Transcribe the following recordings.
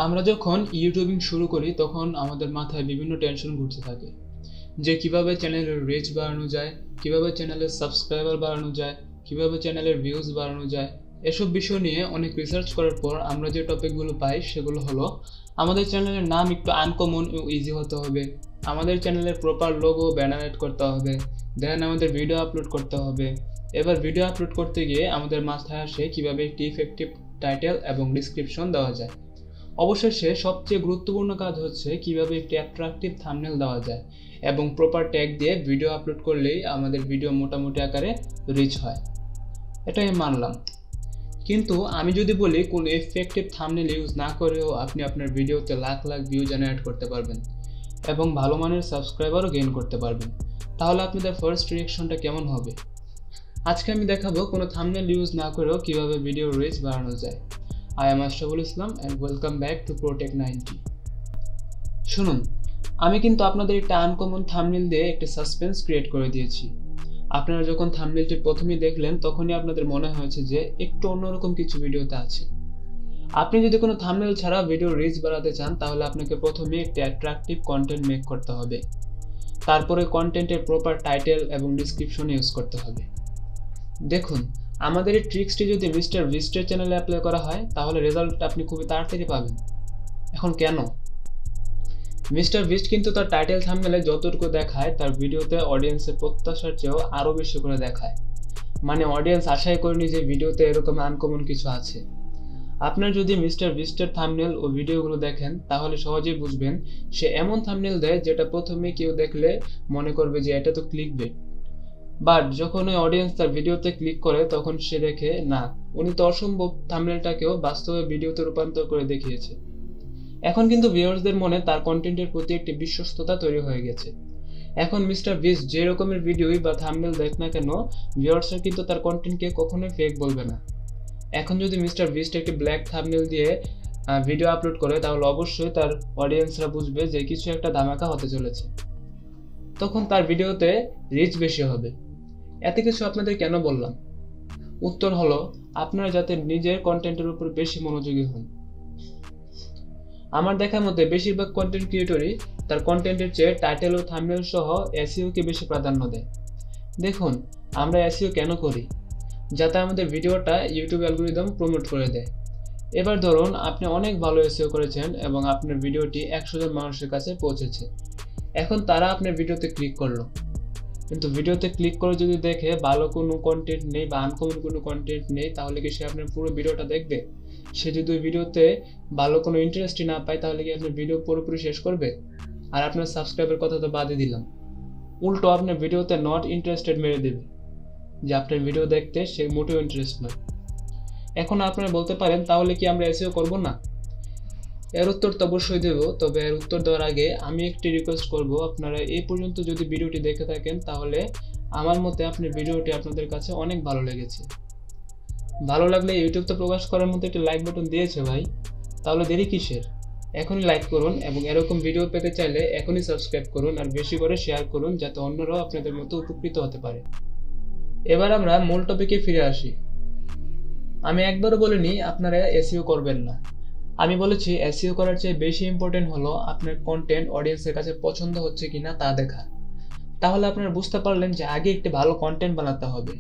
আমরা যখন ইউটিউবিং শুরু করি তখন আমাদের মাথায় বিভিন্ন টেনশন ঘুরতে থাকে যে কিভাবে চ্যানেলের রিচ বাড়ানো যায়, কিভাবে চ্যানেলের সাবস্ক্রাইবার বাড়ানো যায়, কিভাবে চ্যানেলের ভিউজ বাড়ানো যায়। এসব বিষয় নিয়ে অনেক রিসার্চ করার পর আমরা যে টপিকগুলো পাই সেগুলো হলো আমাদের চ্যানেলের নাম একটু আনকমন ও ইজি হতে হবে, আমাদের চ্যানেলের প্রপার লোগো ব্যানার এড করতে হবে, দেন আমাদের ভিডিও আপলোড করতে হবে। এবার ভিডিও আপলোড করতে গিয়ে আমাদের মাথায় আসে কিভাবে একটি ইফেক্টিভ টাইটেল এবং ডিসক্রিপশন দেওয়া যায়। অবশেষে সবচেয়ে গুরুত্বপূর্ণ কাজ হচ্ছে কিভাবে একটি অ্যাট্রাকটিভ থাম্বনেল দেওয়া যায় এবং প্রপার ট্যাগ দিয়ে ভিডিও আপলোড করলেই আমাদের ভিডিও মোটামুটি আকারে রিচ হয়। এটাই মানলাম, কিন্তু আমি যদি বলি কোনো এফেক্টিভ থাম্বনেল ইউজ না করেও আপনি আপনার ভিডিওতে লাখ লাখ ভিউ জেনারেট করতে পারবেন এবং ভালো মানের সাবস্ক্রাইবারও গেইন করতে পারবেন, তাহলে আপনাদের ফার্স্ট রিঅ্যাকশনটা কেমন হবে? আজকে আমি দেখাবো কোনো থাম্বনেল ইউজ না করেও কিভাবে ভিডিও রিচ বাড়ানো যায়। I am Ashraful Islam and welcome back to ProTech 90। শুনুন, আমি কিন্তু আপনাদের একটা আনকমন থাম্বনেল দিয়ে একটা সাসপেন্স ক্রিয়েট করে দিয়েছি। আপনারা যখন থাম্বনেলটি প্রথমেই দেখলেন তখনই আপনাদের মনে হয়েছে যে একটু অন্যরকম কিছু ভিডিওতে আছে। আপনি যদি কোনো থাম্বনেল ছাড়া ভিডিও রিচ বাড়াতে চান তাহলে আপনাকে প্রথমে একটা অ্যাট্রাকটিভ কন্টেন্ট মেক করতে হবে, তারপরে কন্টেন্টের প্রপার টাইটেল এবং ডিসক্রিপশন ইউজ করতে হবে। দেখুন, আমাদের এই ট্রিক্সটি যদি মিস্টার বিস্টের চ্যানেলে অ্যাপ্লাই করা হয় তাহলে রেজাল্ট আপনি খুবই তাড়াতাড়ি পাবেন। এখন কেন? মিস্টার বিস্ট কিন্তু তার টাইটেল থাম্বনেলে যতটুকু দেখায় তার ভিডিওতে অডিয়েন্সের প্রত্যাশার চেয়েও আরও বেশি করে দেখায়। মানে অডিয়েন্স আশাই করেনি যে ভিডিওতে এরকম আনকমন কিছু আছে। আপনার যদি মিস্টার বিস্টের থাম্বনেল ও ভিডিওগুলো দেখেন তাহলে সহজেই বুঝবেন সে এমন থাম্বনেল দেয় যেটা প্রথমে কেউ দেখলে মনে করবে যে এটা তো ক্লিকবেট। বাট যখন ওই অডিয়েন্স তার ভিডিওতে ক্লিক করে তখন সে দেখে না, উনি তো অসম্ভব থাম্বনেলটাকেও বাস্তবে ভিডিওতে রূপান্তর করে দেখিয়েছে। এখন কিন্তু ভিউয়ার্সদের মনে তার কন্টেন্টের প্রতি একটি বিশ্বস্ততা তৈরি হয়ে গেছে। এখন মিস্টার বিস্ট যে রকমের ভিডিওই বা থাম্বনেল দেখ না কেন ভিউয়ার্সরা কিন্তু তার কন্টেন্টকে কখনোই ফেক বলবে না। এখন যদি মিস্টার বিস্ট একটি ব্ল্যাক থাম্বনেল দিয়ে ভিডিও আপলোড করে তাহলে অবশ্যই তার অডিয়েন্সরা বুঝবে যে কিছু একটা ধামাকা হতে চলেছে, তখন তার ভিডিওতে রিচ বেশি হবে। এত কিছু আপনাদের কেন বললাম? উত্তর হলো আপনারা যাতে নিজের কন্টেন্টের উপর বেশি মনোযোগী হন। আমার দেখা মতে বেশিরভাগ কন্টেন্ট ক্রিয়েটরই তার কন্টেন্টের চেয়ে টাইটেল ও থাম্বনেল সহ এসইওকে বেশি প্রাধান্য দেয়। দেখুন, আমরা এসইও কেন করি? যাতে আমাদের ভিডিওটা ইউটিউব অ্যালগরিদম প্রমোট করে দেয়। এবার ধরুন আপনি অনেক ভালো এসইও করেছেন এবং আপনার ভিডিওটি 100 জন মানুষের কাছে পৌঁছেছে। এখন তারা আপনার ভিডিওতে ক্লিক করলো, কিন্তু ভিডিওতে ক্লিক করে যদি দেখে ভালো কোনো কন্টেন্ট নেই বা আনকমন কোনো কন্টেন্ট নেই তাহলে কি সে আপনার পুরো ভিডিওটা দেখবে? সে যদি ওই ভিডিওতে ভালো কোনো ইন্টারেস্টই না পায় তাহলে কি আপনার ভিডিও পুরোপুরি শেষ করবে? আর আপনার সাবস্ক্রাইবের কথা তো বাদই দিলাম, উল্টো আপনার ভিডিওতে নট ইন্টারেস্টেড মেরে দেবে, যে আপনার ভিডিও দেখতে সে মোটেও ইন্টারেস্ট নয়। এখন আপনারা বলতে পারেন তাহলে কি আমরা এসইও করব না? এর উত্তর তো অবশ্যই দেব, তবে এর উত্তর দেওয়ার আগে আমি একটি রিকোয়েস্ট করব, আপনারা এই পর্যন্ত যদি ভিডিওটি দেখে থাকেন তাহলে আমার মতে আপনার ভিডিওটি আপনাদের কাছে অনেক ভালো লেগেছে। ভালো লাগলে ইউটিউব তো প্রকাশ করার মতো একটি লাইক বাটন দিয়েছে ভাই, তাহলে দেরি কিসের? এখনই লাইক করুন এবং এরকম ভিডিও পেতে চাইলে এখনই সাবস্ক্রাইব করুন আর বেশি করে শেয়ার করুন যাতে অন্যরাও আপনাদের মতো উপকৃত হতে পারে। এবার আমরা মূল টপিকে ফিরে আসি। আমি একবারও বলিনি আপনারা এসইও করবেন না। আমি বলেছি এসইও করার চেয়ে বেশি ইম্পর্টেন্ট হলো আপনার কন্টেন্ট অডিয়েন্সের কাছে পছন্দ হচ্ছে কিনা তা দেখা। তাহলে আপনারা বুঝতে পারলেন যে আগে একটি ভালো কন্টেন্ট বানাতে হবে।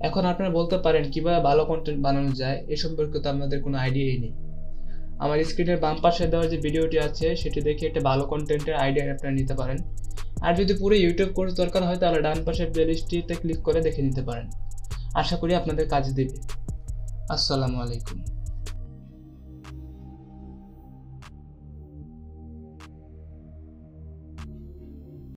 এখন আপনারা বলতে পারেন কিভাবে ভালো কন্টেন্ট বানানো যায়, এ সম্পর্কে তো আপনাদের কোনো আইডিয়াই নেই। আমার স্ক্রিনের বাম পাশে দেওয়া যে ভিডিওটি আছে সেটি দেখে একটা ভালো কন্টেন্টের আইডিয়া আপনারা নিতে পারেন। আর যদি পুরো ইউটিউব কোর্স দরকার হয় তাহলে ডান পাশের প্লেলিস্টটিতে ক্লিক করে দেখে নিতে পারেন। আশা করি আপনাদের কাজে দেবে। আসসালামু আলাইকুম।